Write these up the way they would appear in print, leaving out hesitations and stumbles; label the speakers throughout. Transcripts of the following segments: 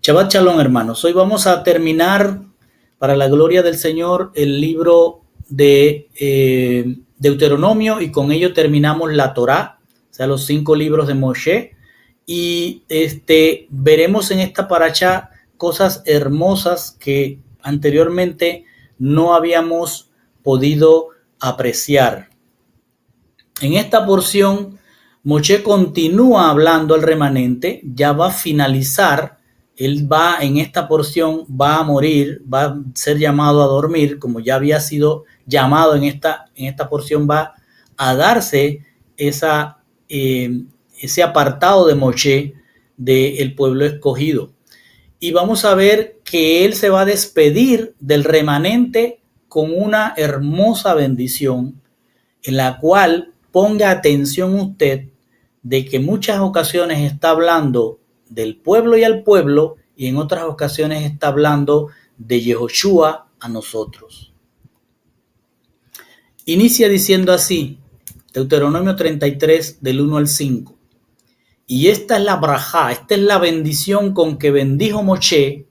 Speaker 1: Shabbat Shalom, hermanos. Hoy vamos a terminar, para la gloria del Señor, el libro de Deuteronomio, y con ello terminamos la Torá, o sea, los 5 libros de Moshe. Y veremos en esta paracha cosas hermosas que anteriormente no habíamos podido apreciar. En esta porción, Moshe continúa hablando al remanente, ya va a finalizar. Él va en esta porción, va a morir, va a ser llamado a dormir, como ya había sido llamado en esta porción, va a darse ese apartado de Moshe del pueblo escogido. Y vamos a ver que él se va a despedir del remanente con una hermosa bendición, en la cual ponga atención usted de que en muchas ocasiones está hablando del pueblo y al pueblo, y en otras ocasiones está hablando de Yehoshua a nosotros. Inicia diciendo así, Deuteronomio 33, del 1 al 5. Y esta es la brajá, esta es la bendición con que bendijo Moshe,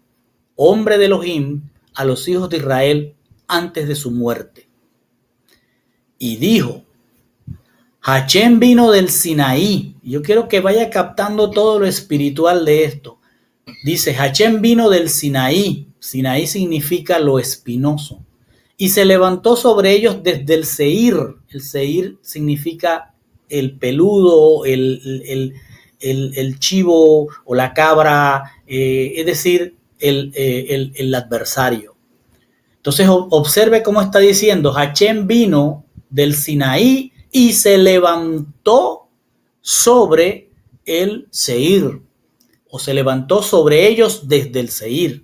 Speaker 1: hombre de Elohim, a los hijos de Israel antes de su muerte. Y dijo, Hashem vino del Sinaí. Yo quiero que vaya captando todo lo espiritual de esto. Dice, Hashem vino del Sinaí. Sinaí significa lo espinoso. Y se levantó sobre ellos desde el Seir. El Seir significa el peludo, el chivo o la cabra, es decir, el adversario. Entonces observe cómo está diciendo, Hashem vino del Sinaí y se levantó sobre el Seir, o se levantó sobre ellos desde el Seir.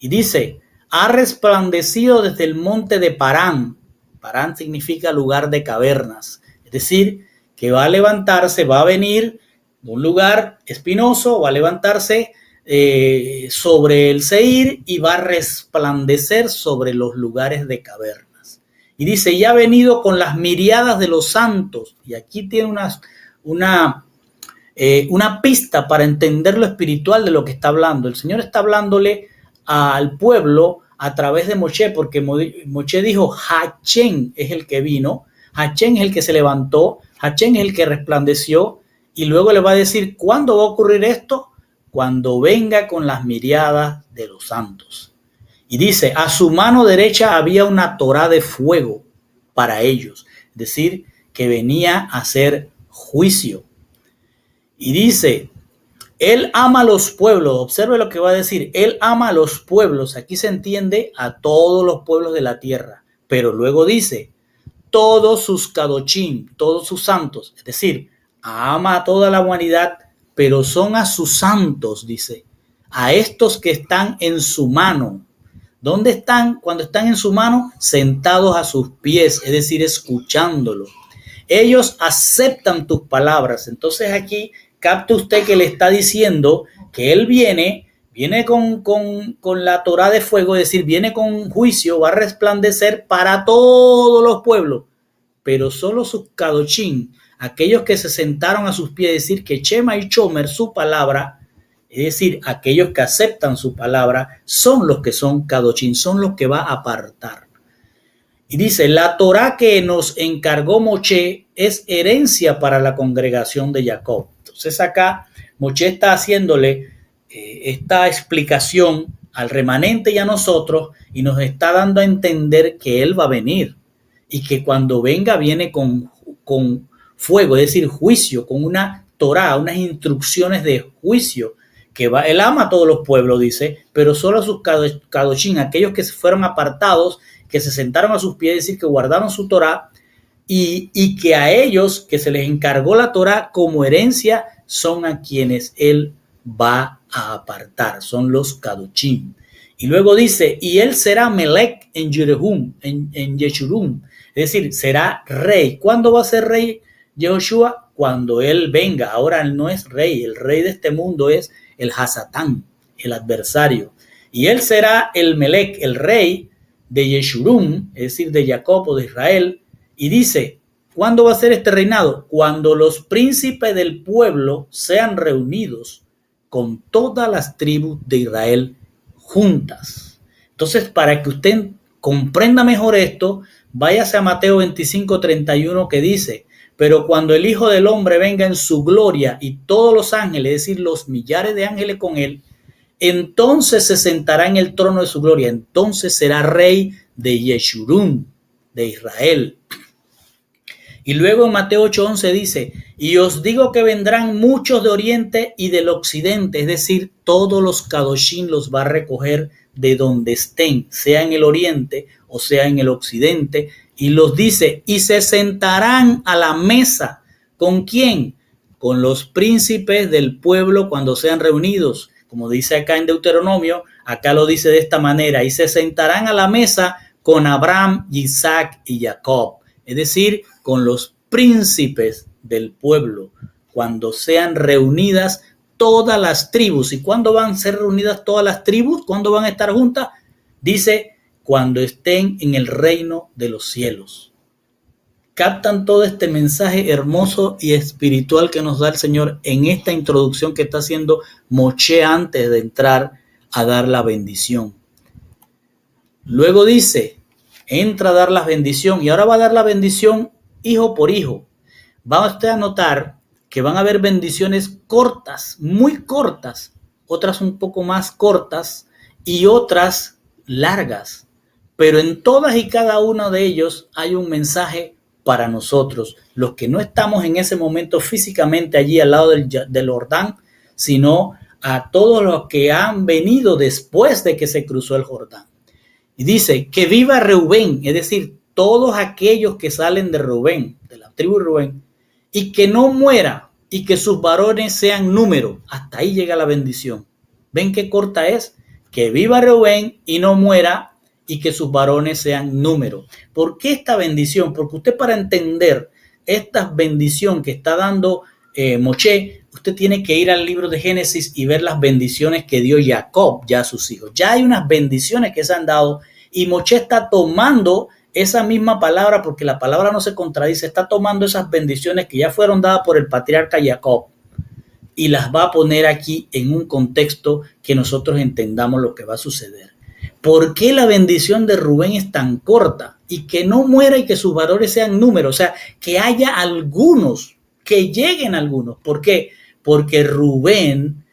Speaker 1: Y dice, ha resplandecido desde el monte de Parán. Parán significa lugar de cavernas. Es decir, que va a levantarse, va a venir de un lugar espinoso, va a levantarse sobre el Seir y va a resplandecer sobre los lugares de cavernas. Y dice, y ha venido con las miriadas de los santos. Y aquí tiene una pista para entender lo espiritual de lo que está hablando. El Señor está hablándole al pueblo a través de Moshe, porque Moshe dijo, Hashem es el que vino, Hashem es el que se levantó, Hashem es el que resplandeció, y luego le va a decir, ¿cuándo va a ocurrir esto? Cuando venga con las miriadas de los santos. Y dice, a su mano derecha había una Torá de fuego para ellos, es decir, que venía a hacer juicio. Y dice, él ama a los pueblos, observe lo que va a decir, él ama a los pueblos, aquí se entiende a todos los pueblos de la tierra, pero luego dice, todos sus kadochim, todos sus santos, es decir, ama a toda la humanidad, pero son a sus santos, dice, a estos que están en su mano. ¿Dónde están? Cuando están en su mano, sentados a sus pies, es decir, escuchándolo. Ellos aceptan tus palabras. Entonces aquí capta usted que le está diciendo que él viene con la Torá de fuego, es decir, viene con juicio, va a resplandecer para todos los pueblos, pero solo sus kadochim, aquellos que se sentaron a sus pies, es decir, que Shema y Chomer, su palabra, es decir, aquellos que aceptan su palabra, son los que son kadochim, son los que va a apartar. Y dice, la Torá que nos encargó Moshe es herencia para la congregación de Jacob. Entonces acá Moshe está haciéndole esta explicación al remanente y a nosotros, y nos está dando a entender que él va a venir, y que cuando venga viene con fuego, es decir, juicio, con una Torá, unas instrucciones de juicio, que él ama a todos los pueblos, dice, pero solo a sus kadoshim, aquellos que fueron apartados, que se sentaron a sus pies, es decir, que guardaron su Torá, y que a ellos que se les encargó la Torá como herencia, son a quienes él va a apartar, son los kadoshim. Y luego dice, y él será Melech en Yeshurun, es decir, será rey. ¿Cuándo va a ser rey Yehoshua? Cuando él venga. Ahora él no es rey, el rey de este mundo es el Hasatán, el adversario. Y él será el Melech, el rey de Yeshurun, es decir, de Jacob o de Israel. Y dice, ¿cuándo va a ser este reinado? Cuando los príncipes del pueblo sean reunidos con todas las tribus de Israel juntas. Entonces, para que usted comprenda mejor esto, váyase a Mateo 25:31 que dice: pero cuando el Hijo del Hombre venga en su gloria y todos los ángeles, es decir, los millares de ángeles con él, entonces se sentará en el trono de su gloria. Entonces será rey de Yeshurun, de Israel. Y luego en Mateo 8:11 dice: y os digo que vendrán muchos de oriente y del occidente, es decir, todos los kadoshim los va a recoger de donde estén, sea en el oriente o sea en el occidente, y los dice, y se sentarán a la mesa. ¿Con quién? Con los príncipes del pueblo cuando sean reunidos. Como dice acá en Deuteronomio, acá lo dice de esta manera: y se sentarán a la mesa con Abraham, Isaac y Jacob. Es decir, con los príncipes del pueblo, cuando sean reunidas todas las tribus. ¿Y cuándo van a ser reunidas todas las tribus? ¿Cuándo van a estar juntas? Dice, cuando estén en el reino de los cielos. ¿Captan todo este mensaje hermoso y espiritual que nos da el Señor en esta introducción que está haciendo Moshe antes de entrar a dar la bendición? Luego dice, entra a dar la bendición, y ahora va a dar la bendición hijo por hijo. Va usted a notar que van a haber bendiciones cortas, muy cortas, otras un poco más cortas y otras largas. Pero en todas y cada uno de ellos hay un mensaje para nosotros, los que no estamos en ese momento físicamente allí al lado del Jordán, sino a todos los que han venido después de que se cruzó el Jordán. Y dice, que viva Reubén, es decir, todos aquellos que salen de Rubén, de la tribu de Rubén, y que no muera, y que sus varones sean número. Hasta ahí llega la bendición. ¿Ven qué corta es? Que viva Reubén y no muera, y que sus varones sean número. ¿Por qué esta bendición? Porque usted, para entender esta bendición que está dando Moshe, usted tiene que ir al libro de Génesis y ver las bendiciones que dio Jacob ya a sus hijos. Ya hay unas bendiciones que se han dado, y Moshe está tomando esa misma palabra, porque la palabra no se contradice, está tomando esas bendiciones que ya fueron dadas por el patriarca Jacob y las va a poner aquí en un contexto que nosotros entendamos lo que va a suceder. ¿Por qué la bendición de Rubén es tan corta? Y que no muera y que sus varones sean números, o sea, que haya algunos, que lleguen algunos. ¿Por qué? Porque Rubén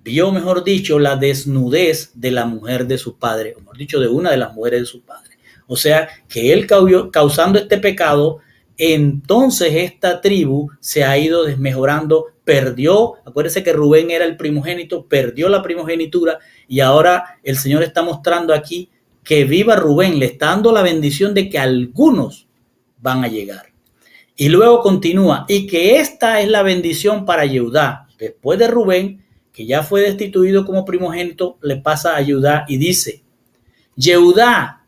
Speaker 1: vio, mejor dicho, la desnudez de la mujer de su padre, o mejor dicho, de una de las mujeres de su padre. O sea, que él causando este pecado, entonces esta tribu se ha ido desmejorando, perdió, acuérdense que Rubén era el primogénito, perdió la primogenitura, y ahora el Señor está mostrando aquí que viva Rubén, le está dando la bendición de que algunos van a llegar. Y luego continúa, y que esta es la bendición para Judá. Después de Rubén, que ya fue destituido como primogénito, le pasa a Judá y dice, Judá,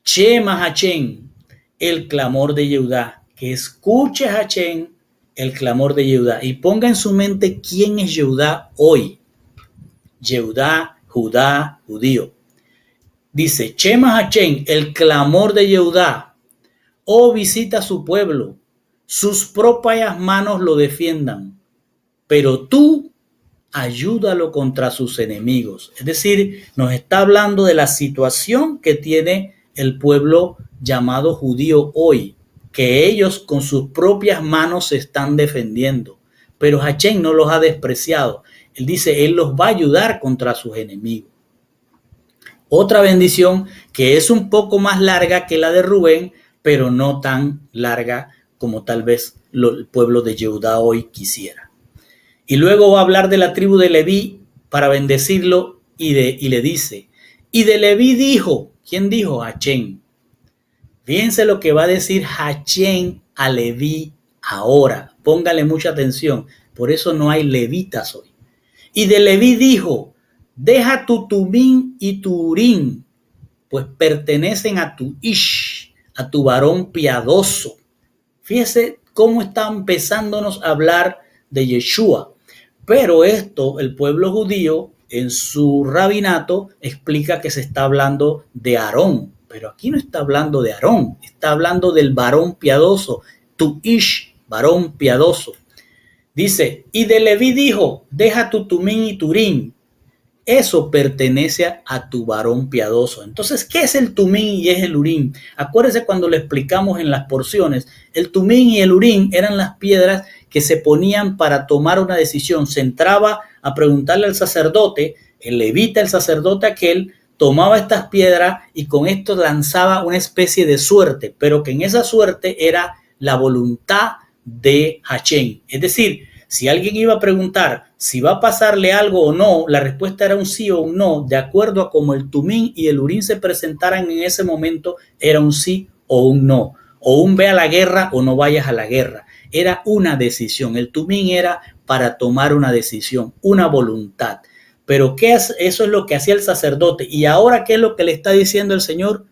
Speaker 1: Shema Hachén, el clamor de Judá, que escuche Hachén el clamor de Judá, y ponga en su mente quién es Judá hoy. Judá, Judá, judío. Dice, Shema Hachén, el clamor de Judá, oh, visita a su pueblo, sus propias manos lo defiendan, pero tú ayúdalo contra sus enemigos. Es decir, nos está hablando de la situación que tiene el pueblo llamado judío hoy, que ellos con sus propias manos se están defendiendo, pero Hachén no los ha despreciado. Él dice, él los va a ayudar contra sus enemigos. Otra bendición que es un poco más larga que la de Rubén, pero no tan larga como tal vez el pueblo de Judá hoy quisiera. Y luego va a hablar de la tribu de Leví para bendecirlo, y le dice, y de Leví dijo, ¿quién dijo? Hachén. Fíjense lo que va a decir Hachén a Leví ahora. Póngale mucha atención. Por eso no hay levitas hoy. Y de Leví dijo, deja tu Tumín y tu Urín, pues pertenecen a tu Ish, a tu varón piadoso. Fíjese cómo está empezándonos a hablar de Yeshua. Pero esto, el pueblo judío, en su rabinato, explica que se está hablando de Aarón. Pero aquí no está hablando de Aarón, está hablando del varón piadoso, tu Ish, varón piadoso. Dice, y de Leví dijo, deja tu tumín y turín. Eso pertenece a tu varón piadoso. Entonces, ¿qué es el tumín y es el urín? Acuérdense cuando lo explicamos en las porciones. El tumín y el urín eran las piedras que se ponían para tomar una decisión. Se entraba a preguntarle al sacerdote, el levita, el sacerdote aquel, tomaba estas piedras y con esto lanzaba una especie de suerte, pero que en esa suerte era la voluntad de Hachén. Es decir, si alguien iba a preguntar si va a pasarle algo o no, la respuesta era un sí o un no, de acuerdo a cómo el tumín y el urín se presentaran en ese momento, era un sí o un no, o un ve a la guerra o no vayas a la guerra. Era una decisión. El tumín era para tomar una decisión, una voluntad. Pero eso es lo que hacía el sacerdote. Y ahora, ¿qué es lo que le está diciendo el Señor?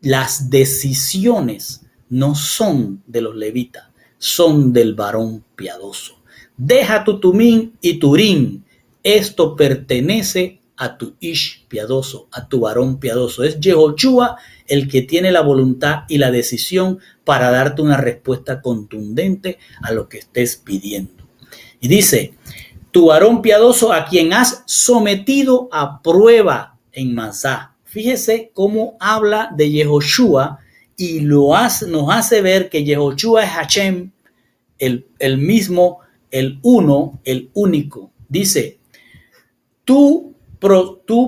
Speaker 1: Las decisiones no son de los levitas, son del varón piadoso. Deja tu tumín y turín. Esto pertenece a tu ish piadoso, a tu varón piadoso. Es Yehoshua el que tiene la voluntad y la decisión para darte una respuesta contundente a lo que estés pidiendo. Y dice, tu varón piadoso a quien has sometido a prueba en Masá. Fíjese cómo habla de Yehoshua y nos hace ver que Yehoshua es Hashem, el mismo, el uno, el único. Dice, tú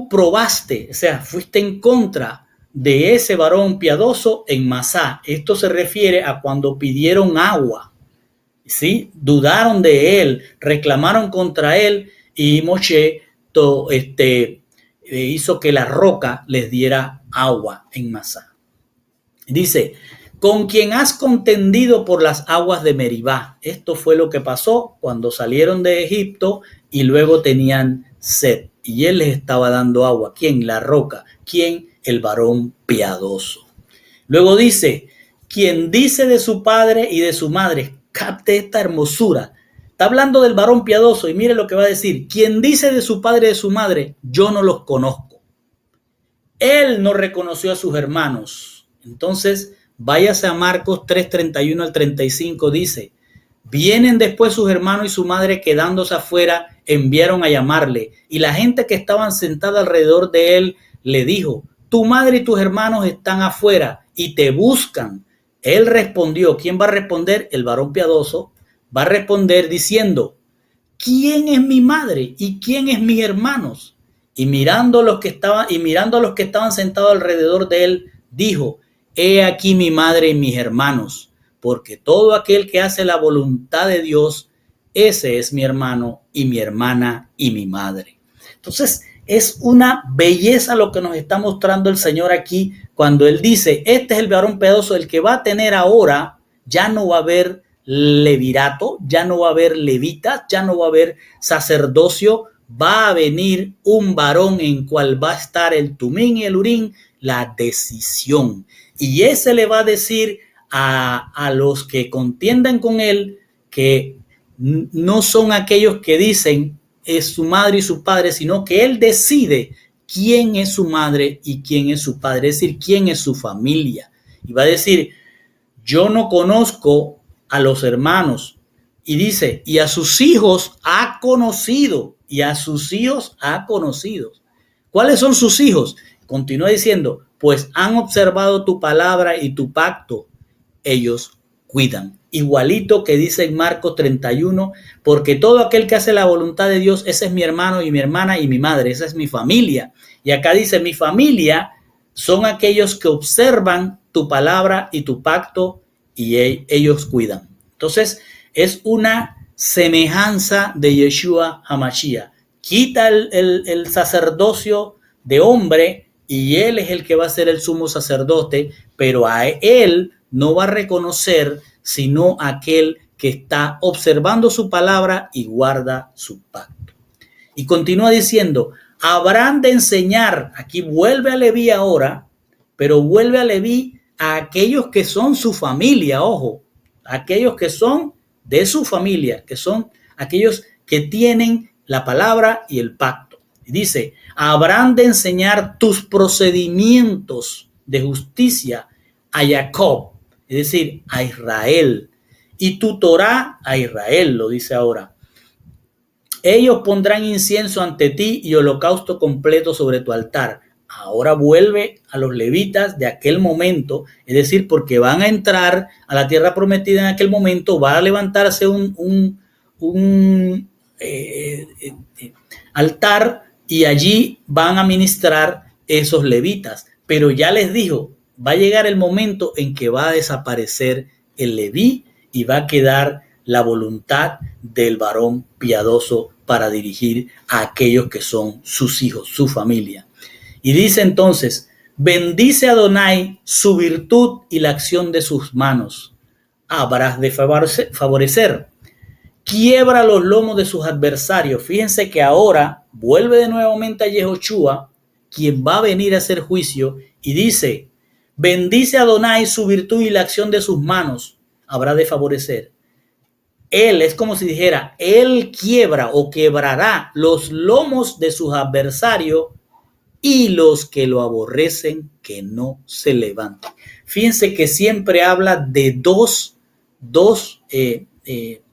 Speaker 1: probaste, o sea, fuiste en contra de ese varón piadoso en Masá. Esto se refiere a cuando pidieron agua. ¿Sí? Dudaron de él, reclamaron contra él y Moshe hizo que la roca les diera agua en Masá. Dice, con quien has contendido por las aguas de Meribá. Esto fue lo que pasó cuando salieron de Egipto y luego tenían sed. Y él les estaba dando agua. ¿Quién? La roca. ¿Quién? El varón piadoso. Luego dice, quien dice de su padre y de su madre, capte esta hermosura. Está hablando del varón piadoso y mire lo que va a decir. Quien dice de su padre y de su madre, yo no los conozco. Él no reconoció a sus hermanos. Entonces, váyase a Marcos 3:31 al 35, dice, vienen después sus hermanos y su madre quedándose afuera, enviaron a llamarle. Y la gente que estaban sentada alrededor de él le dijo, tu madre y tus hermanos están afuera y te buscan. Él respondió, ¿quién va a responder? El varón piadoso va a responder diciendo, ¿quién es mi madre y quién es mis hermanos? Y mirando a los que estaban sentados alrededor de él, dijo, he aquí mi madre y mis hermanos, porque todo aquel que hace la voluntad de Dios, ese es mi hermano y mi hermana y mi madre. Entonces, es una belleza lo que nos está mostrando el Señor aquí cuando Él dice, este es el varón piadoso, el que va a tener ahora, ya no va a haber levirato, ya no va a haber levitas, ya no va a haber sacerdocio, va a venir un varón en cual va a estar el tumín y el urín, la decisión. Y ese le va a decir a los que contiendan con él que no son aquellos que dicen es su madre y su padre, sino que él decide quién es su madre y quién es su padre, es decir, quién es su familia. Y va a decir, yo no conozco a los hermanos. Y dice, y a sus hijos ha conocido, y a sus hijos ha conocido. ¿Cuáles son sus hijos? Continúa diciendo, pues han observado tu palabra y tu pacto, ellos cuidan. Igualito que dice en Marcos 31, porque todo aquel que hace la voluntad de Dios, ese es mi hermano y mi hermana y mi madre, esa es mi familia. Y acá dice, mi familia son aquellos que observan tu palabra y tu pacto y ellos cuidan. Entonces, es una semejanza de Yeshua HaMashiach. Quita el sacerdocio de hombre y él es el que va a ser el sumo sacerdote, pero a él no va a reconocer sino aquel que está observando su palabra y guarda su pacto. Y continúa diciendo, habrán de enseñar, aquí vuelve a Leví ahora, pero vuelve a Leví a aquellos que son su familia, ojo, aquellos que son de su familia, que son aquellos que tienen la palabra y el pacto. Y dice, habrán de enseñar tus procedimientos de justicia a Jacob, es decir, a Israel, y tu Torá a Israel, lo dice ahora. Ellos pondrán incienso ante ti y holocausto completo sobre tu altar. Ahora vuelve a los levitas de aquel momento, es decir, porque van a entrar a la tierra prometida en aquel momento, va a levantarse un altar y allí van a ministrar esos levitas. Pero ya les dijo, va a llegar el momento en que va a desaparecer el leví y va a quedar la voluntad del varón piadoso para dirigir a aquellos que son sus hijos, su familia. Y dice entonces, bendice a Adonai su virtud y la acción de sus manos. Habrás de favorecer. Quiebra los lomos de sus adversarios. Fíjense que ahora vuelve de nuevamente a Yehoshua, quien va a venir a hacer juicio, y dice, bendice a Adonai su virtud y la acción de sus manos. Habrá de favorecer. Él es como si dijera, él quiebra o quebrará los lomos de sus adversarios y los que lo aborrecen que no se levanten. Fíjense que siempre habla de dos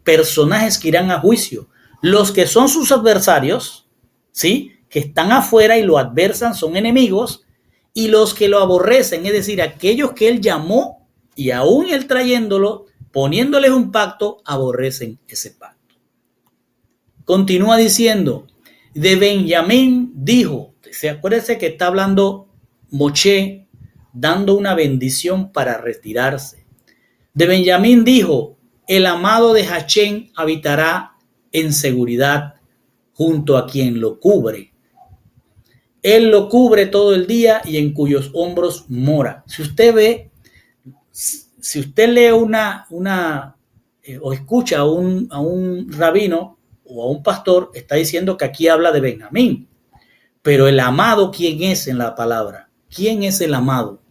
Speaker 1: personajes que irán a juicio. Los que son sus adversarios, ¿sí? Que están afuera y lo adversan, son enemigos, y los que lo aborrecen, es decir, aquellos que él llamó y aún él trayéndolo, poniéndoles un pacto, aborrecen ese pacto. Continúa diciendo, de Benjamín dijo, acuérdense que está hablando Moshe, dando una bendición para retirarse. De Benjamín dijo, el amado de Hachén habitará en seguridad junto a quien lo cubre. Él lo cubre todo el día y en cuyos hombros mora. Si usted ve, si usted lee o escucha a un rabino o a un pastor, está diciendo que aquí habla de Benjamín. Pero el amado, ¿quién es en la palabra? ¿Quién es el amado?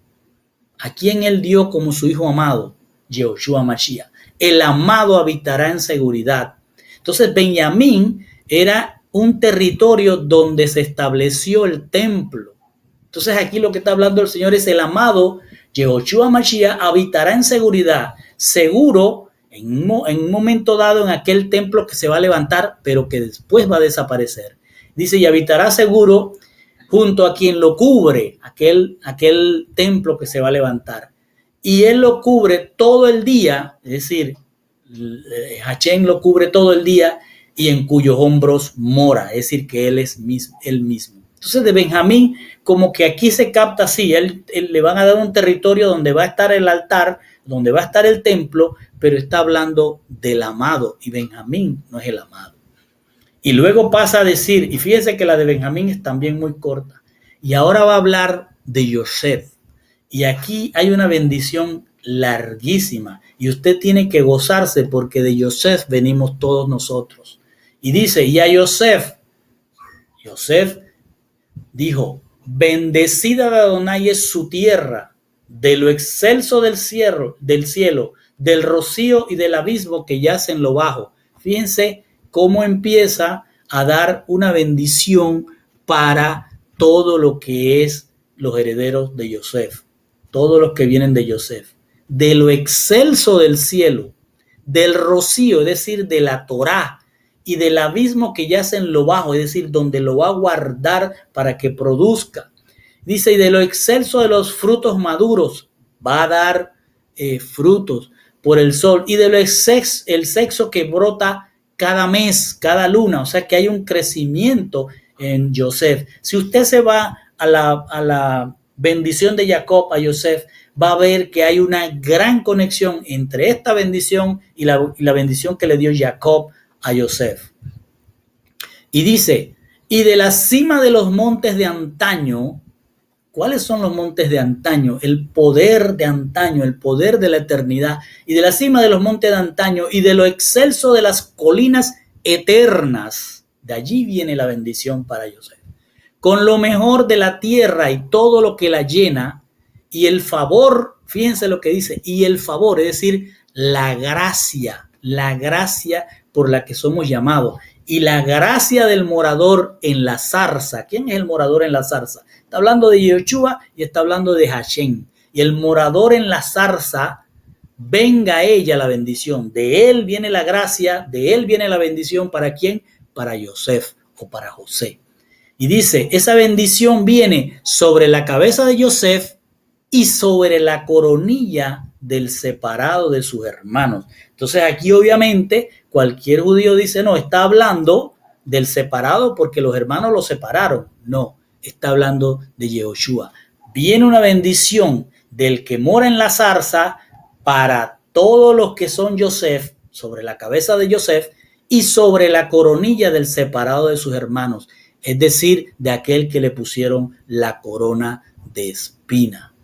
Speaker 1: ¿A quién él dio como su hijo amado? Yehoshua Mashiach. El amado habitará en seguridad. Entonces, Benjamín era un territorio donde se estableció el templo. Entonces, aquí lo que está hablando el Señor es el amado Yehoshua Mashiach habitará en seguridad, seguro en un momento dado en aquel templo que se va a levantar, pero que después va a desaparecer. Dice, y habitará seguro junto a quien lo cubre, aquel templo que se va a levantar. Y él lo cubre todo el día, es decir, Hachén lo cubre todo el día y en cuyos hombros mora, es decir, que él es él mismo. Entonces de Benjamín, como que aquí se capta así, él le van a dar un territorio donde va a estar el altar, donde va a estar el templo, pero está hablando del amado y Benjamín no es el amado. Y luego pasa a decir, y fíjense que la de Benjamín es también muy corta, y ahora va a hablar de Yosef. Y aquí hay una bendición larguísima, y usted tiene que gozarse porque de Yosef venimos todos nosotros. Y dice, y a Yosef dijo, bendecida de Adonai es su tierra, de lo excelso del cielo, del rocío y del abismo que yace en lo bajo. Fíjense cómo empieza a dar una bendición para todo lo que es los herederos de Yosef, todos los que vienen de Yosef. De lo excelso del cielo, del rocío, es decir, de la Torá, y del abismo que yace en lo bajo, es decir, donde lo va a guardar para que produzca. Dice, y de lo excelso de los frutos maduros, va a dar frutos por el sol, y de lo el sexo que brota cada mes, cada luna, o sea que hay un crecimiento en Yosef. Si usted se va a la bendición de Jacob a Yosef, va a ver que hay una gran conexión entre esta bendición y la bendición que le dio Jacob a Yosef. Y dice, y de la cima de los montes de antaño, ¿cuáles son los montes de antaño? El poder de antaño, el poder de la eternidad. Y de la cima de los montes de antaño y de lo excelso de las colinas eternas, de allí viene la bendición para Yosef. Con lo mejor de la tierra y todo lo que la llena, y el favor, fíjense lo que dice, y el favor, es decir, la gracia por la que somos llamados, y la gracia del morador en la zarza. ¿Quién es el morador en la zarza? Está hablando de Yehoshua y está hablando de Hachén. Y el morador en la zarza venga a ella la bendición. De él viene la gracia, de él viene la bendición. ¿Para quién? Para Yosef o para José. Y dice, esa bendición viene sobre la cabeza de Yosef y sobre la coronilla del separado de sus hermanos. Entonces aquí obviamente cualquier judío dice, no, está hablando del separado porque los hermanos lo separaron. No, está hablando de Yehoshua. Viene una bendición del que mora en la zarza para todos los que son Yosef, sobre la cabeza de Yosef y sobre la coronilla del separado de sus hermanos, es decir, de aquel que le pusieron la corona de espina.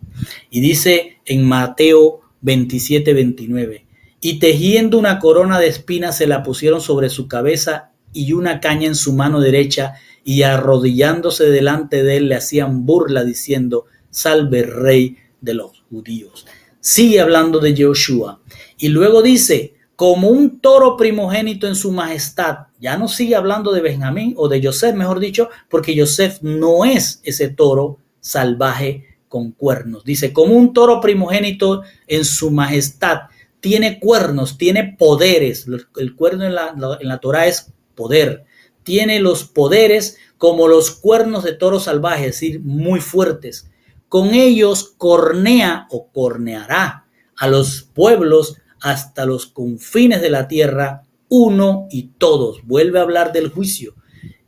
Speaker 1: Y dice en Mateo 27:29, y tejiendo una corona de espinas se la pusieron sobre su cabeza y una caña en su mano derecha, y arrodillándose delante de él le hacían burla diciendo, salve rey de los judíos. Sigue hablando de Yehoshua y luego dice, como un toro primogénito en su majestad. Ya no sigue hablando de Benjamín o de Yosef, mejor dicho, porque Yosef no es ese toro salvaje con cuernos. Dice, como un toro primogénito en su majestad, tiene cuernos, tiene poderes. El cuerno en la Torah es poder. Tiene los poderes como los cuernos de toro salvaje, es decir, muy fuertes. Con ellos cornea o corneará a los pueblos hasta los confines de la tierra, uno y todos. Vuelve a hablar del juicio.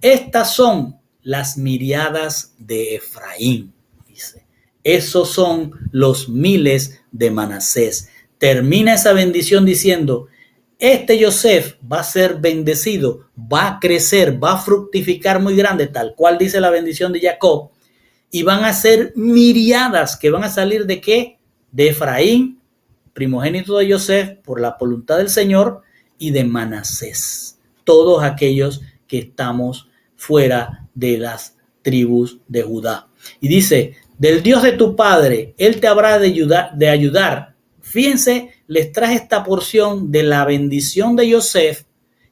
Speaker 1: Estas son las miriadas de Efraín, dice. Esos son los miles de Manasés. Termina esa bendición diciendo, este Yosef va a ser bendecido, va a crecer, va a fructificar muy grande, tal cual dice la bendición de Jacob. Y van a ser miriadas que van a salir ¿de qué? De Efraín, primogénito de Yosef, por la voluntad del Señor, y de Manasés. Todos aquellos que estamos fuera de las tribus de Judá. Y dice, del Dios de tu padre, él te habrá de ayudar. Fíjense, les traje esta porción de la bendición de Yosef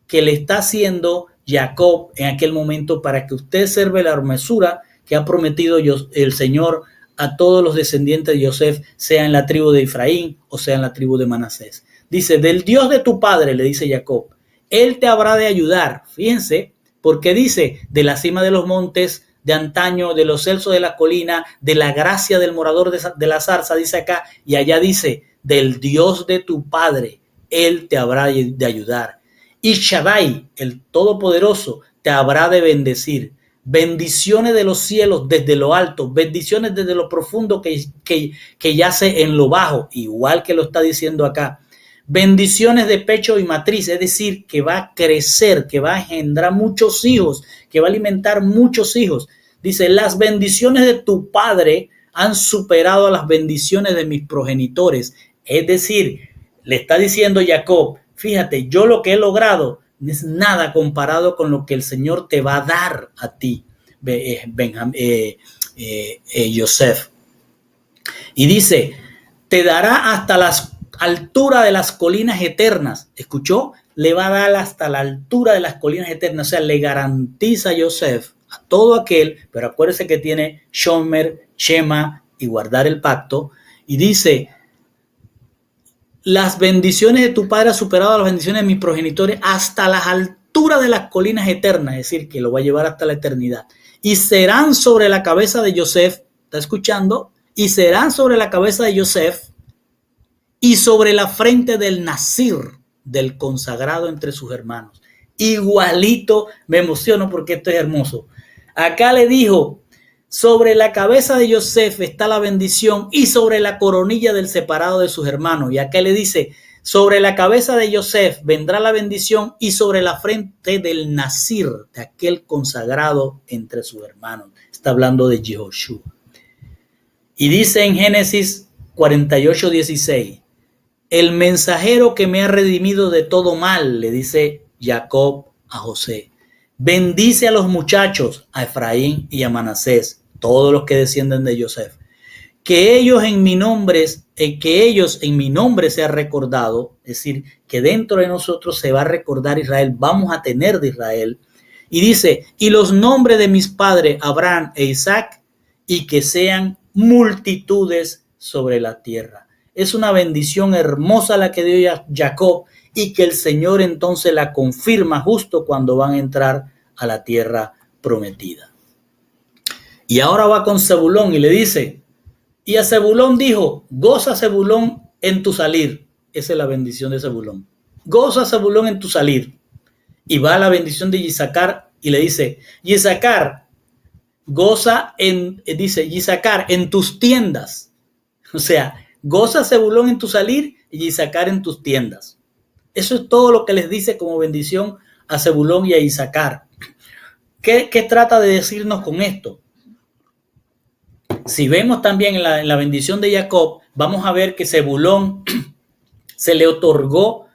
Speaker 1: que le está haciendo Jacob en aquel momento para que usted observe la hermosura que ha prometido el Señor a todos los descendientes de Yosef, sea en la tribu de Efraín o sea en la tribu de Manasés. Dice, del Dios de tu padre, le dice Jacob, él te habrá de ayudar. Fíjense, porque dice, de la cima de los montes, de antaño, de los celsos de la colina, de la gracia del morador de la zarza, dice acá, y allá dice, del Dios de tu padre, él te habrá de ayudar. Y Shaddai, el Todopoderoso, te habrá de bendecir. Bendiciones de los cielos desde lo alto, bendiciones desde lo profundo que yace en lo bajo, igual que lo está diciendo acá. Bendiciones de pecho y matriz, es decir, que va a crecer, que va a engendrar muchos hijos, que va a alimentar muchos hijos. Dice, las bendiciones de tu padre han superado a las bendiciones de mis progenitores. Es decir, le está diciendo Jacob, fíjate, yo lo que he logrado no es nada comparado con lo que el Señor te va a dar a ti, Yosef. Y dice, te dará hasta las alturas de las colinas eternas. ¿Escuchó? Le va a dar hasta la altura de las colinas eternas. O sea, le garantiza a Yosef, a todo aquel, pero acuérdese que tiene Shomer, Shema y guardar el pacto. Y dice, las bendiciones de tu padre han superado a las bendiciones de mis progenitores hasta las alturas de las colinas eternas, es decir, que lo va a llevar hasta la eternidad. Y serán sobre la cabeza de Yosef, ¿está escuchando? Y serán sobre la cabeza de Yosef y sobre la frente del Nazir, del consagrado entre sus hermanos. Igualito, me emociono porque esto es hermoso. Acá le dijo, sobre la cabeza de Yosef está la bendición y sobre la coronilla del separado de sus hermanos. Y acá le dice, sobre la cabeza de Yosef vendrá la bendición y sobre la frente del Nazir, de aquel consagrado entre sus hermanos. Está hablando de Yehoshua. Y dice en Génesis 48:16, el mensajero que me ha redimido de todo mal, le dice Jacob a José. Bendice a los muchachos, a Efraín y a Manasés, todos los que descienden de Yosef. Que ellos en mi nombre sea recordado, es decir, que dentro de nosotros se va a recordar Israel, vamos a tener de Israel. Y dice, y los nombres de mis padres, Abraham e Isaac, y que sean multitudes sobre la tierra. es una bendición hermosa la que dio Jacob y que el Señor entonces la confirma justo cuando van a entrar a la tierra prometida. Y ahora va con Zebulón y le dice, y a Zebulón dijo, goza Zebulón en tu salir. Esa es la bendición de Zebulón. Goza Zebulón en tu salir. Y va la bendición de Isacar y le dice, Isacar, goza dice Isacar en tus tiendas. O sea, goza Zebulón en tu salir y Isacar en tus tiendas. Eso es todo lo que les dice como bendición a Zebulón y a Isacar. ¿Qué trata de decirnos con esto? Si vemos también en la bendición de Jacob, vamos a ver que Zebulón se le otorgó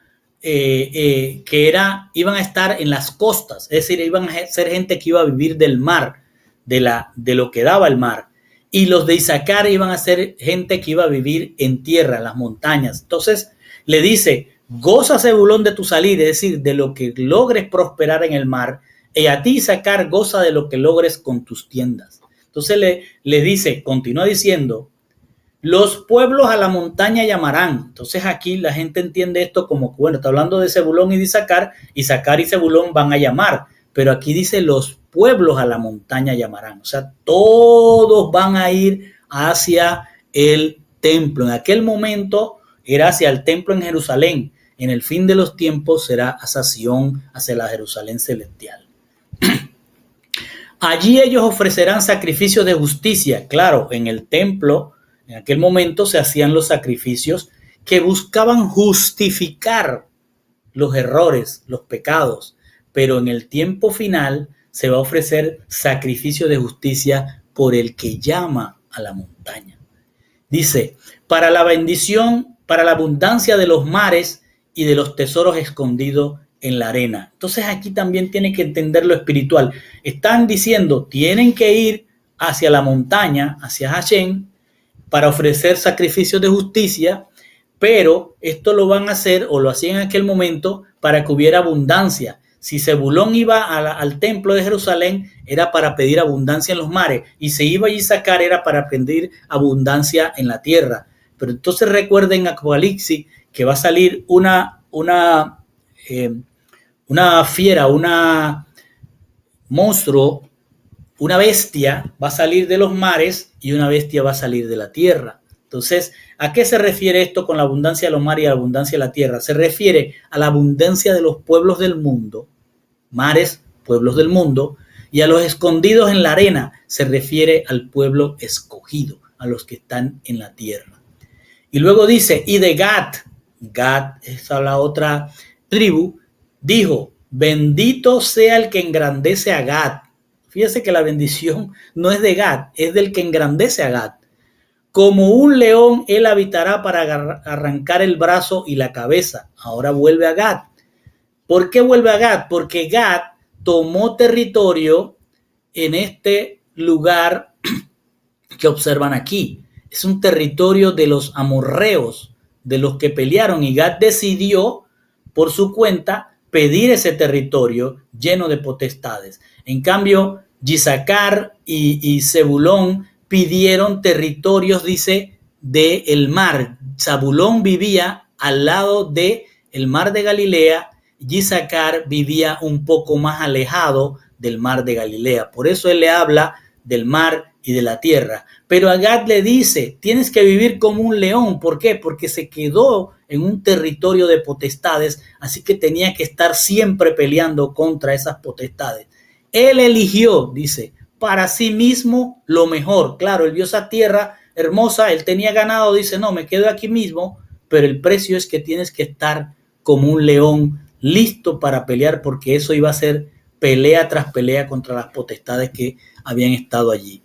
Speaker 1: que iban a estar en las costas, es decir, iban a ser gente que iba a vivir del mar, de lo que daba el mar. Y los de Isacar iban a ser gente que iba a vivir en tierra, en las montañas. Entonces le dice, goza Zebulón de tu salir, es decir, de lo que logres prosperar en el mar, y a ti Isacar goza de lo que logres con tus tiendas. Entonces le dice, continúa diciendo, los pueblos a la montaña llamarán. Entonces aquí la gente entiende esto como, bueno, está hablando de Zebulón y de Isacar y Zebulón van a llamar. Pero aquí dice, los pueblos a la montaña llamarán. O sea, todos van a ir hacia el templo. En aquel momento era hacia el templo en Jerusalén. En el fin de los tiempos será hacia Sión, hacia la Jerusalén celestial. Allí ellos ofrecerán sacrificios de justicia. Claro, en el templo, en aquel momento se hacían los sacrificios que buscaban justificar los errores, los pecados. Pero en el tiempo final se va a ofrecer sacrificio de justicia por el que llama a la montaña. Dice, para la bendición, para la abundancia de los mares y de los tesoros escondidos en la arena. Entonces aquí también tienen que entender lo espiritual. Están diciendo, tienen que ir hacia la montaña, hacia Hashem, para ofrecer sacrificios de justicia, pero esto lo van a hacer, o lo hacían en aquel momento, para que hubiera abundancia. Si Zebulón iba al templo de Jerusalén, era para pedir abundancia en los mares, y si iba a Isacar, era para pedir abundancia en la tierra. Pero entonces recuerden Apocalipsis que va a salir una fiera, una monstruo, una bestia va a salir de los mares y una bestia va a salir de la tierra. Entonces, ¿a qué se refiere esto con la abundancia de los mares y la abundancia de la tierra? Se refiere a la abundancia de los pueblos del mundo, mares, pueblos del mundo, y a los escondidos en la arena se refiere al pueblo escogido, a los que están en la tierra. Y luego dice, y de Gad es la otra tribu, dijo, bendito sea el que engrandece a Gad. Fíjese que la bendición no es de Gad, es del que engrandece a Gad. Como un león, él habitará para arrancar el brazo y la cabeza. Ahora vuelve a Gad. ¿Por qué vuelve a Gad? Porque Gad tomó territorio en este lugar que observan aquí. Es un territorio de los amorreos, de los que pelearon, y Gad decidió por su cuenta pedir ese territorio lleno de potestades. En cambio, Isacar y Zebulón pidieron territorios, dice, del mar. Zabulón vivía al lado del mar de Galilea, y Isacar vivía un poco más alejado del mar de Galilea. Por eso él le habla del mar y de la tierra. Pero a Gad le dice, tienes que vivir como un león. ¿Por qué? Porque se quedó en un territorio de potestades, así que tenía que estar siempre peleando contra esas potestades. Él eligió, dice, para sí mismo lo mejor. Claro, él vio esa tierra hermosa, él tenía ganado, dice, no, me quedo aquí mismo, pero el precio es que tienes que estar como un león listo para pelear, porque eso iba a ser pelea tras pelea contra las potestades que habían estado allí.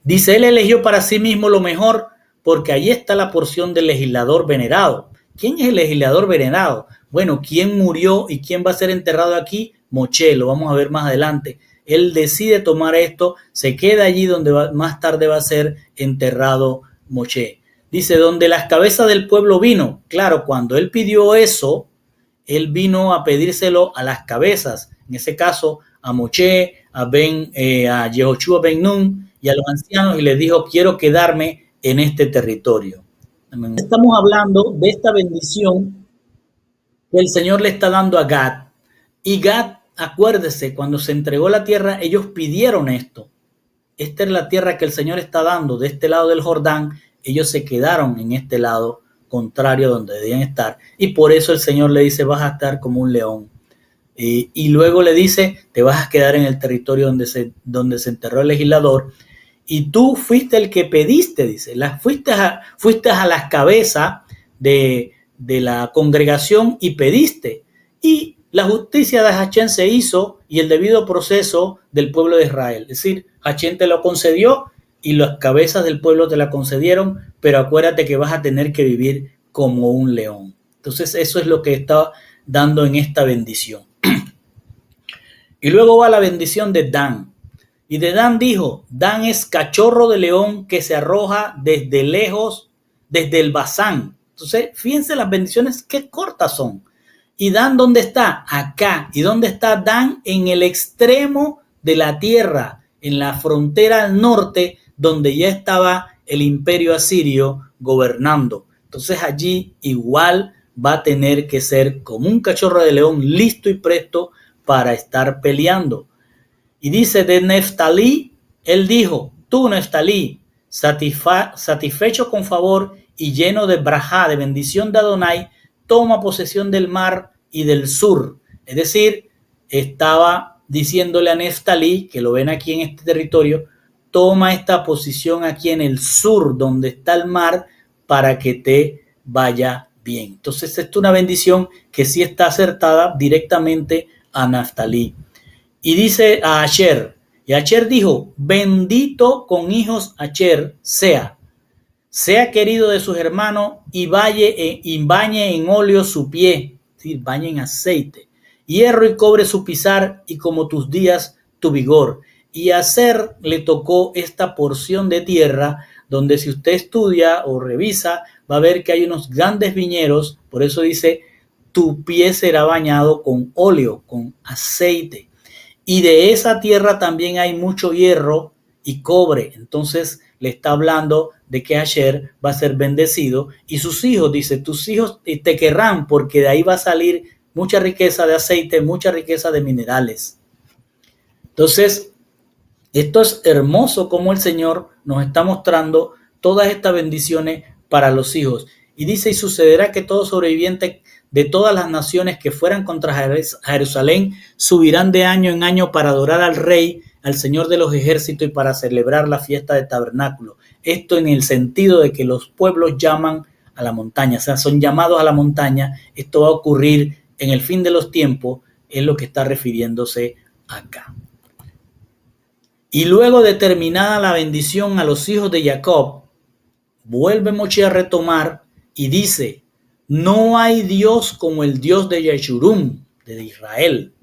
Speaker 1: Dice, él eligió para sí mismo lo mejor, porque ahí está la porción del legislador venerado. ¿Quién es el legislador venerado? Bueno, ¿quién murió y quién va a ser enterrado aquí? Moche, lo vamos a ver más adelante. Él decide tomar esto, se queda allí donde más tarde va a ser enterrado Moche. Dice, donde las cabezas del pueblo vino. Claro, cuando él pidió eso, él vino a pedírselo a las cabezas. En ese caso, a Moche, a Yehoshua ben Nun y a los ancianos, y les dijo, quiero quedarme en este territorio. Estamos hablando de esta bendición que el Señor le está dando a Gad. Y Gad, acuérdese, cuando se entregó la tierra, ellos pidieron esto. Esta es la tierra que el Señor está dando de este lado del Jordán. Ellos se quedaron en este lado contrario donde debían estar. Y por eso el Señor le dice, vas a estar como un león. Y luego le dice, te vas a quedar en el territorio donde se enterró el legislador. Y tú fuiste el que pediste, dice. Fuiste a las cabezas de la congregación y pediste. Y la justicia de Hachén se hizo y el debido proceso del pueblo de Israel. Es decir, Hachén te lo concedió y las cabezas del pueblo te la concedieron, pero acuérdate que vas a tener que vivir como un león. Entonces eso es lo que está dando en esta bendición. Y luego va la bendición de Dan. Y de Dan dijo, Dan es cachorro de león que se arroja desde lejos, desde el Basán. Entonces, fíjense las bendiciones qué cortas son. ¿Y Dan dónde está? Acá. ¿Y dónde está Dan? En el extremo de la tierra, en la frontera al norte, donde ya estaba el imperio asirio gobernando. Entonces allí igual va a tener que ser como un cachorro de león listo y presto para estar peleando. Y dice de Neftalí, él dijo, tú Neftalí, satisfecho con favor y lleno de brajá, de bendición de Adonai, toma posesión del mar y del sur. Es decir, estaba diciéndole a Neftalí, que lo ven aquí en este territorio, toma esta posición aquí en el sur, donde está el mar, para que te vaya bien. Entonces, esto es una bendición que sí está acertada directamente a Neftalí. Y dice a Asher, y Asher dijo, bendito con hijos Asher sea querido de sus hermanos y bañe en óleo su pie, es decir, bañe en aceite, hierro y cobre su pisar y como tus días tu vigor. Y a Aser le tocó esta porción de tierra donde si usted estudia o revisa va a ver que hay unos grandes viñeros, por eso dice tu pie será bañado con óleo, con aceite. Y de esa tierra también hay mucho hierro y cobre. Entonces le está hablando de que Asher va a ser bendecido y sus hijos, dice, tus hijos te querrán porque de ahí va a salir mucha riqueza de aceite, mucha riqueza de minerales. Entonces, esto es hermoso como el Señor nos está mostrando todas estas bendiciones para los hijos. Y dice, y sucederá que todo sobreviviente de todas las naciones que fueran contra Jerusalén subirán de año en año para adorar al Rey, al Señor de los ejércitos y para celebrar la fiesta de tabernáculo. Esto en el sentido de que los pueblos llaman a la montaña, o sea, son llamados a la montaña. Esto va a ocurrir en el fin de los tiempos, es lo que está refiriéndose acá. Y luego de terminada la bendición a los hijos de Jacob, vuelve Moshe a retomar y dice, no hay Dios como el Dios de Yeshurun, de Israel,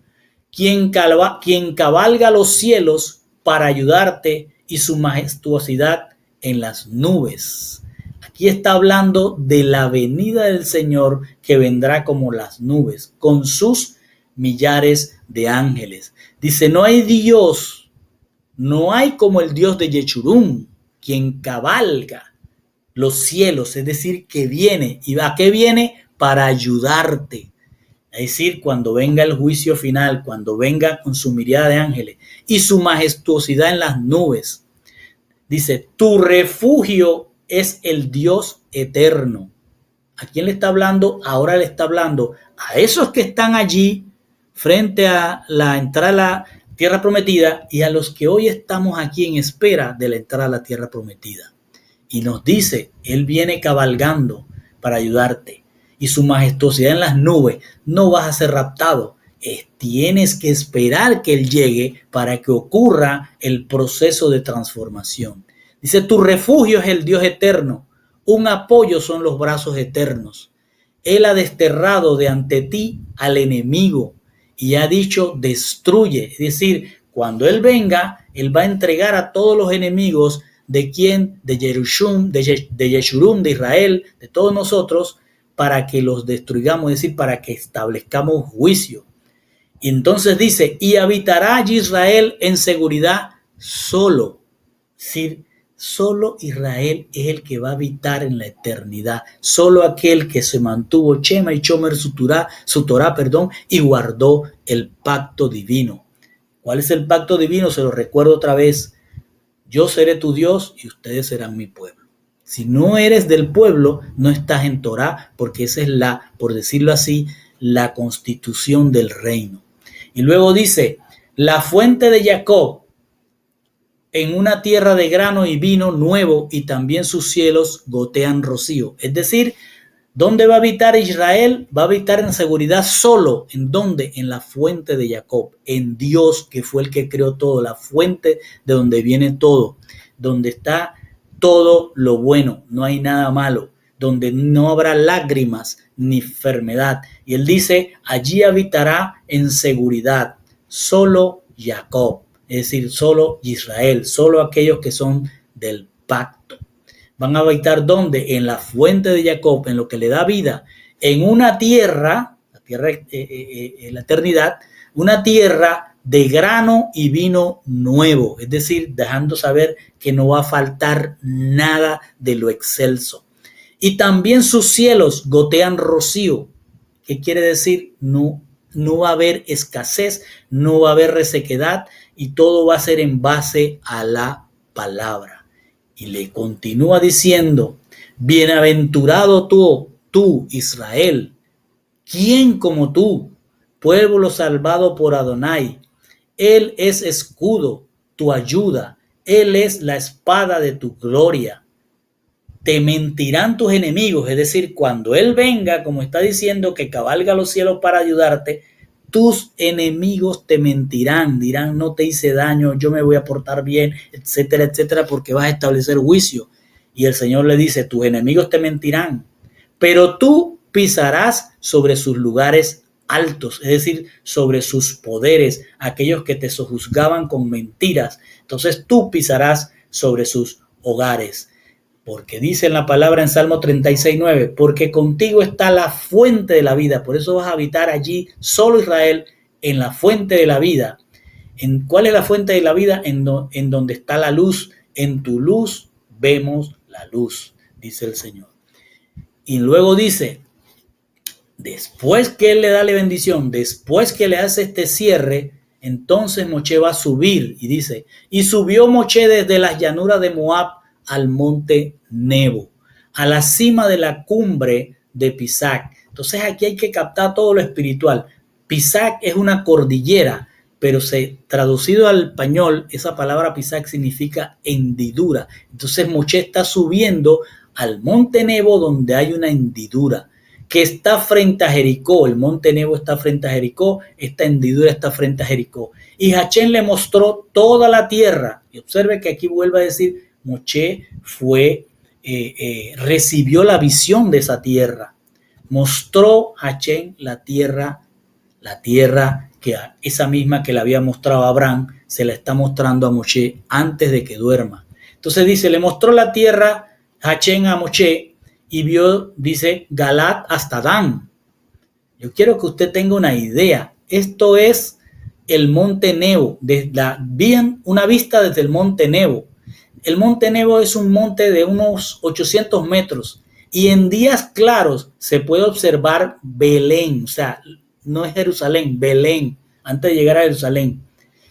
Speaker 1: quien cabalga los cielos para ayudarte y su majestuosidad en las nubes. Aquí está hablando de la venida del Señor que vendrá como las nubes, con sus millares de ángeles. Dice, no hay Dios, no hay como el Dios de Yeshurun, quien cabalga los cielos, es decir, que viene. ¿Y a qué viene? Para ayudarte. Es decir, cuando venga el juicio final, cuando venga con su mirada de ángeles y su majestuosidad en las nubes. Dice, tu refugio es el Dios eterno. ¿A quién le está hablando? Ahora le está hablando a esos que están allí frente a la entrada a la tierra prometida y a los que hoy estamos aquí en espera de la entrada a la tierra prometida. Y nos dice, Él viene cabalgando para ayudarte. Y su majestuosidad en las nubes, no vas a ser raptado. Tienes que esperar que Él llegue para que ocurra el proceso de transformación. Dice, tu refugio es el Dios eterno. Un apoyo son los brazos eternos. Él ha desterrado de ante ti al enemigo y ha dicho, destruye. Es decir, cuando Él venga, Él va a entregar a todos los enemigos. ¿De quién? De Yeshurun, de Israel, de todos nosotros, para que los destruyamos, es decir, para que establezcamos juicio. Y entonces dice, y habitará allí Israel en seguridad solo, es decir, Solo Israel es el que va a habitar en la eternidad. Solo aquel que se mantuvo Shema y Shomer su Torah, y guardó el pacto divino. ¿Cuál es el pacto divino? Se lo recuerdo otra vez. Yo seré tu Dios y ustedes serán mi pueblo. Si no eres del pueblo, no estás en Torah, porque esa es por decirlo así, la constitución del reino. Y luego dice, la fuente de Jacob en una tierra de grano y vino nuevo, y también sus cielos gotean rocío. Es decir, ¿dónde va a habitar Israel? Va a habitar en seguridad solo. ¿En dónde? En la fuente de Jacob, en Dios, que fue el que creó todo, la fuente de donde viene todo, donde está todo lo bueno, no hay nada malo, donde no habrá lágrimas ni enfermedad. Y él dice, allí habitará en seguridad solo Jacob, es decir, solo Israel, solo aquellos que son del pacto. Van a habitar ¿dónde? En la fuente de Jacob, en lo que le da vida, en una tierra, la tierra la eternidad, una tierra de grano y vino nuevo, es decir, dejando saber que no va a faltar nada de lo excelso. Y también sus cielos gotean rocío. ¿Qué quiere decir? No va a haber escasez, no va a haber resequedad, y todo va a ser en base a la palabra. Y le continúa diciendo, bienaventurado tú, Israel, ¿quién como tú? Pueblo salvado por Adonai. Él es escudo, tu ayuda. Él es la espada de tu gloria. Te mentirán tus enemigos, es decir, cuando Él venga, como está diciendo, que cabalga los cielos para ayudarte, tus enemigos te mentirán, dirán, no te hice daño, yo me voy a portar bien, etcétera, etcétera, porque vas a establecer juicio. Y el Señor le dice, tus enemigos te mentirán, pero tú pisarás sobre sus lugares altos, es decir, sobre sus poderes, aquellos que te sojuzgaban con mentiras. Entonces tú pisarás sobre sus hogares. Porque dice en la palabra en Salmo 36:9, porque contigo está la fuente de la vida, por eso vas a habitar allí, solo Israel, en la fuente de la vida. ¿Cuál es la fuente de la vida? En donde está la luz. En tu luz vemos la luz, dice el Señor. Y luego dice, después que Él le da la bendición, después que le hace este cierre, entonces Moshe va a subir, y dice, y subió Moshe desde las llanuras de Moab al monte Nebo, a la cima de la cumbre de Pisac. Entonces aquí hay que captar todo lo espiritual. Pisac es una cordillera, pero traducido al español, esa palabra Pisac significa hendidura. Entonces Moshe está subiendo al monte Nebo, donde hay una hendidura que está frente a Jericó. El monte Nebo está frente a Jericó, esta hendidura está frente a Jericó. Y Hachén le mostró toda la tierra. Y observe que aquí vuelve a decir, Moshe recibió la visión de esa tierra. Mostró Hachén la tierra que esa misma que le había mostrado a Abraham, se la está mostrando a Moshe antes de que duerma. Entonces dice, le mostró la tierra Hachén a Moshe y vio, dice, Galat hasta Dan. Yo quiero que usted tenga una idea. Esto es el monte Nebo. Bien una vista desde el monte Nebo. El monte Nebo es un monte de unos 800 metros y en días claros se puede observar Belén, o sea, no es Jerusalén, Belén, antes de llegar a Jerusalén.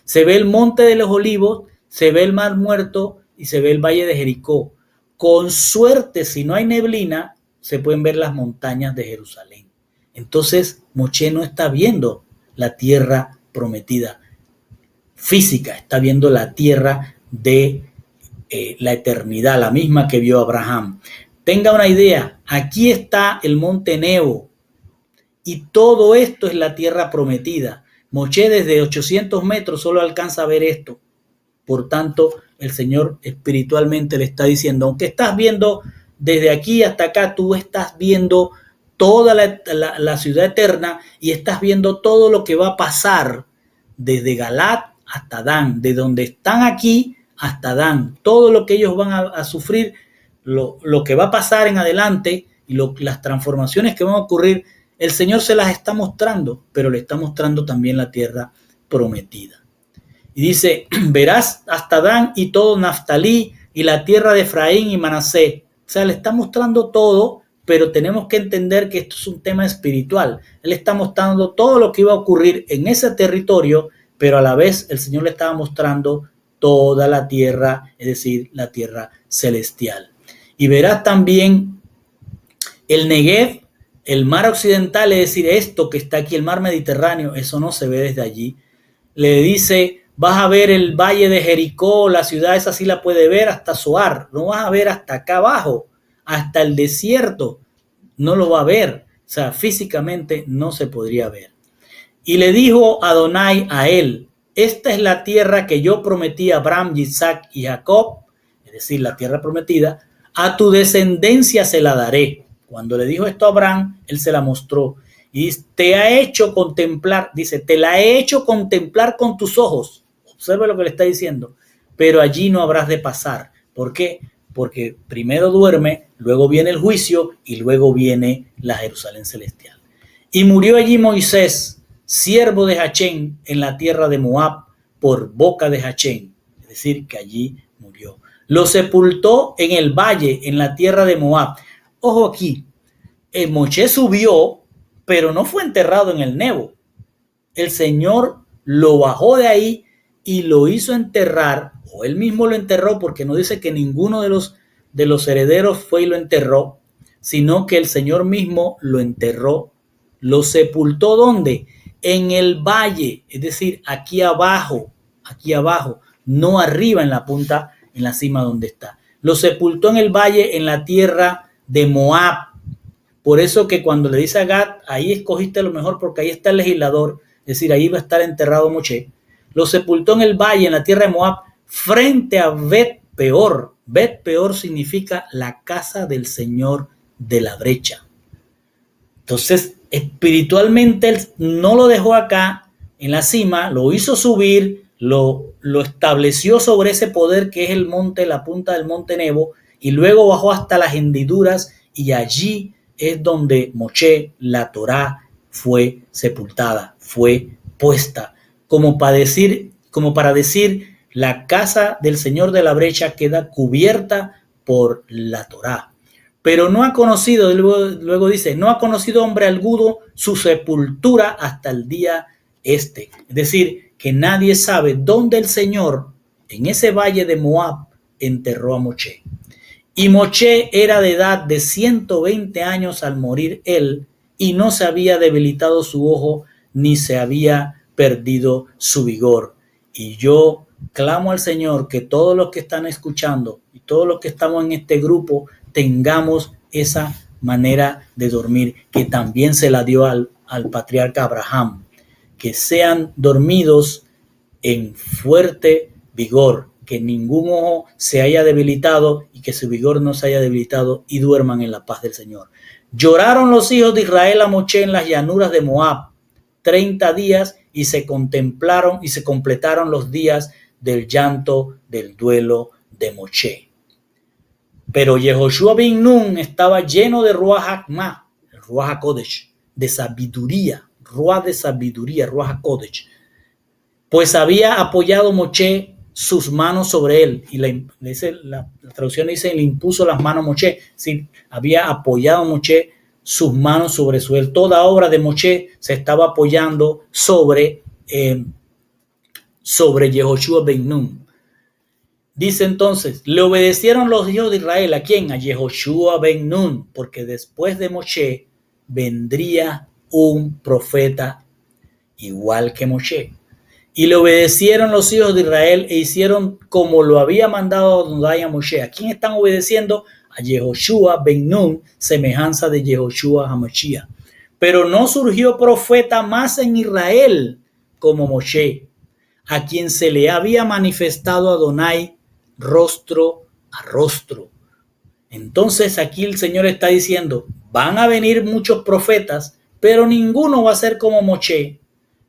Speaker 1: Se ve el monte de los olivos, se ve el mar muerto y se ve el valle de Jericó. Con suerte, si no hay neblina, se pueden ver las montañas de Jerusalén. Entonces, Moshe no está viendo la tierra prometida física, está viendo la tierra de la eternidad, la misma que vio Abraham. Tenga una idea, aquí está el monte Nebo y todo esto es la tierra prometida. Moshe desde 800 metros solo alcanza a ver esto. Por tanto, el Señor espiritualmente le está diciendo, aunque estás viendo desde aquí hasta acá, tú estás viendo toda la ciudad eterna y estás viendo todo lo que va a pasar desde Galat hasta Dan, de donde están aquí hasta Dan, todo lo que ellos van a sufrir, lo que va a pasar en adelante y las transformaciones que van a ocurrir, el Señor se las está mostrando, pero le está mostrando también la tierra prometida. Y dice, verás hasta Dan y todo Naftalí y la tierra de Efraín y Manasés. O sea, le está mostrando todo, pero tenemos que entender que esto es un tema espiritual. Él está mostrando todo lo que iba a ocurrir en ese territorio, pero a la vez el Señor le estaba mostrando toda la tierra, es decir, la tierra celestial. Y verás también el Negev, el mar occidental, es decir, esto que está aquí, el mar Mediterráneo, eso no se ve desde allí. Le dice, vas a ver el valle de Jericó, la ciudad esa sí la puede ver hasta Zoar, no vas a ver hasta acá abajo, hasta el desierto, no lo va a ver, o sea, físicamente no se podría ver. Y le dijo Adonai a él, esta es la tierra que yo prometí a Abraham, Isaac y Jacob, es decir, la tierra prometida, a tu descendencia se la daré. Cuando le dijo esto a Abraham, él se la mostró. Y te ha hecho contemplar, dice, te la he hecho contemplar con tus ojos. Observe lo que le está diciendo. Pero allí no habrás de pasar. ¿Por qué? Porque primero duerme, luego viene el juicio y luego viene la Jerusalén celestial. Y murió allí Moisés, siervo de Hachén, en la tierra de Moab, por boca de Hachén. Es decir, que allí murió. Lo sepultó en el valle, en la tierra de Moab. Ojo aquí, Moshe subió, pero no fue enterrado en el Nebo. El Señor lo bajó de ahí y lo hizo enterrar, o él mismo lo enterró, porque no dice que ninguno de los herederos fue y lo enterró, sino que el Señor mismo lo enterró. Lo sepultó ¿dónde? En el valle, es decir, aquí abajo, no arriba en la punta, en la cima donde está. Lo sepultó en el valle, en la tierra de Moab. Por eso que cuando le dice a Gad, ahí escogiste lo mejor porque ahí está el legislador, es decir, ahí va a estar enterrado Moshe. Lo sepultó en el valle, en la tierra de Moab, frente a Bet Peor. Bet Peor significa la casa del Señor de la brecha. Entonces, espiritualmente él no lo dejó acá en la cima, lo hizo subir, lo estableció sobre ese poder que es el monte, la punta del monte Nebo, y luego bajó hasta las hendiduras y allí es donde Moshe, la Torá, fue sepultada, fue puesta, como para decir, la casa del Señor de la brecha queda cubierta por la Torá. Pero no ha conocido, luego dice, no ha conocido hombre alguno su sepultura hasta el día este. Es decir, que nadie sabe dónde el Señor, en ese valle de Moab, enterró a Moshe. Y Moshe era de edad de 120 años al morir él, y no se había debilitado su ojo, ni se había perdido su vigor. Y yo clamo al Señor que todos los que están escuchando y todos los que estamos en este grupo tengamos esa manera de dormir que también se la dio al patriarca Abraham, que sean dormidos en fuerte vigor, que ningún ojo se haya debilitado y que su vigor no se haya debilitado y duerman en la paz del Señor. Lloraron los hijos de Israel a Moshe en las llanuras de Moab 30 días y se contemplaron y se completaron los días del llanto del duelo de Moshe. Pero Yehoshua ben Nun estaba lleno de Ruach HaKmah, Ruach HaKodesh, de sabiduría, Ruach HaKodesh, pues había apoyado Moshe sus manos sobre él, y la traducción dice, le impuso las manos a Moshe, sí, había apoyado Moshe sus manos sobre su él. Toda obra de Moshe se estaba apoyando sobre Yehoshua ben Nun. Dice entonces, le obedecieron los hijos de Israel, ¿a quién? A Yehoshua ben Nun, porque después de Moshe vendría un profeta igual que Moshe. Y le obedecieron los hijos de Israel e hicieron como lo había mandado Adonai a Moshe. ¿A quién están obedeciendo? A Yehoshua ben Nun, semejanza de Yehoshua HaMashiach. Pero no surgió profeta más en Israel como Moshe, a quien se le había manifestado Adonai rostro a rostro. Entonces aquí el Señor está diciendo, van a venir muchos profetas, pero ninguno va a ser como Moshe,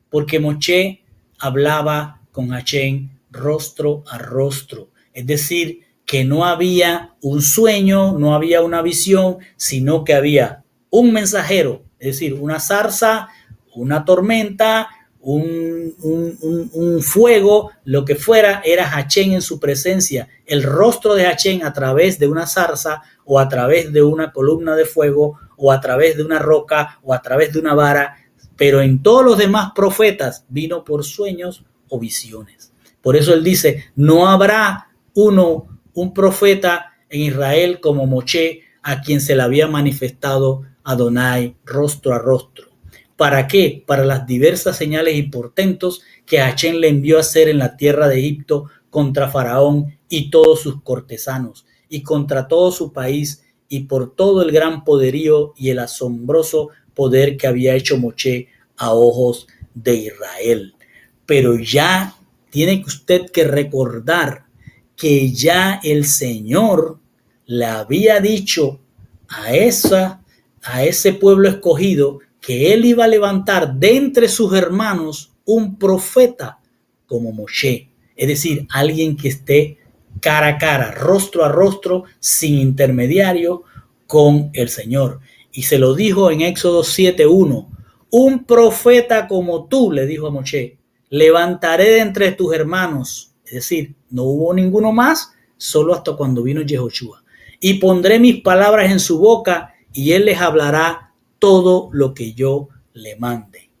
Speaker 1: porque Moshe hablaba con Hashem rostro a rostro. Es decir, que no había un sueño, no había una visión, sino que había un mensajero, es decir, una zarza, una tormenta, un fuego, lo que fuera, era Hachén en su presencia. El rostro de Hachén a través de una zarza o a través de una columna de fuego o a través de una roca o a través de una vara, pero en todos los demás profetas vino por sueños o visiones. Por eso él dice, no habrá un profeta en Israel como Moshe, a quien se le había manifestado Adonai rostro a rostro. ¿Para qué? Para las diversas señales y portentos que Hachén le envió a hacer en la tierra de Egipto contra Faraón y todos sus cortesanos, y contra todo su país, y por todo el gran poderío y el asombroso poder que había hecho Moshe a ojos de Israel. Pero ya tiene usted que recordar que ya el Señor le había dicho a ese pueblo escogido que él iba a levantar de entre sus hermanos un profeta como Moshe, es decir, alguien que esté cara a cara, rostro a rostro, sin intermediario con el Señor. Y se lo dijo en Éxodo 7:1, un profeta como tú, le dijo a Moshe, levantaré de entre tus hermanos, es decir, no hubo ninguno más, solo hasta cuando vino Yehoshua, y pondré mis palabras en su boca y él les hablará todo lo que yo le mande.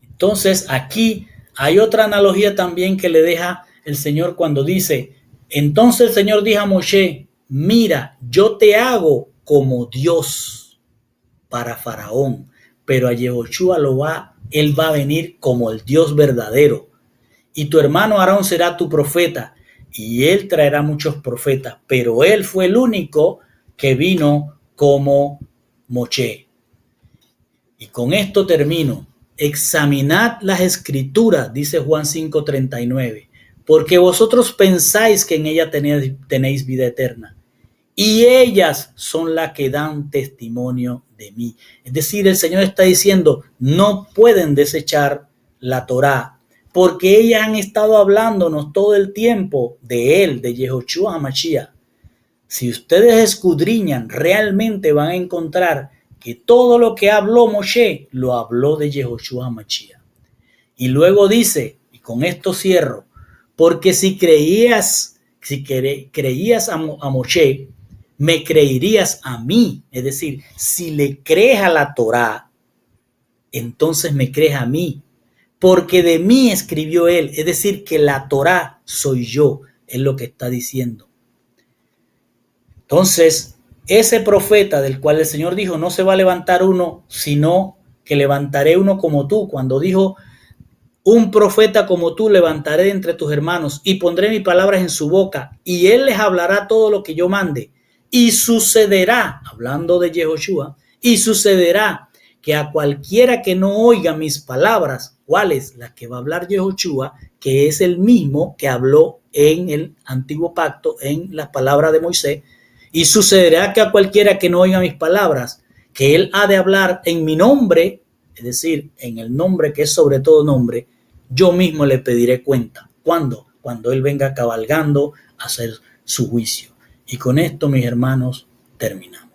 Speaker 1: Entonces aquí hay otra analogía también que le deja el Señor cuando dice, entonces el Señor dijo a Moshe, mira, yo te hago como Dios para Faraón, pero a Yehoshua él va a venir como el Dios verdadero. Y tu hermano Aarón será tu profeta, y él traerá muchos profetas, pero él fue el único que vino como Moshe. Y con esto termino. Examinad las escrituras, dice Juan 5:39, porque vosotros pensáis que en ella tenéis vida eterna, y ellas son las que dan testimonio de mí. Es decir, el Señor está diciendo, no pueden desechar la Torá, porque ellas han estado hablándonos todo el tiempo de él, de Yehoshua HaMashiach. Si ustedes escudriñan, realmente van a encontrar que todo lo que habló Moshe, lo habló de Yehoshua HaMashiach. Y luego dice, y con esto cierro, porque si creías a Moshe, me creerías a mí. Es decir, si le crees a la Torá, entonces me crees a mí, porque de mí escribió él. Es decir, que la Torá soy yo, es lo que está diciendo. Entonces, ese profeta del cual el Señor dijo, no se va a levantar uno, sino que levantaré uno como tú. Cuando dijo, un profeta como tú levantaré de entre tus hermanos y pondré mis palabras en su boca y él les hablará todo lo que yo mande. Y sucederá, hablando de Yehoshua, y sucederá que a cualquiera que no oiga mis palabras, ¿cuáles? Las que va a hablar Yehoshua, que es el mismo que habló en el antiguo pacto, en las palabras de Moisés, y sucederá que a cualquiera que no oiga mis palabras, que él ha de hablar en mi nombre, es decir, en el nombre que es sobre todo nombre, yo mismo le pediré cuenta. ¿Cuándo? Cuando él venga cabalgando a hacer su juicio. Y con esto, mis hermanos, terminamos.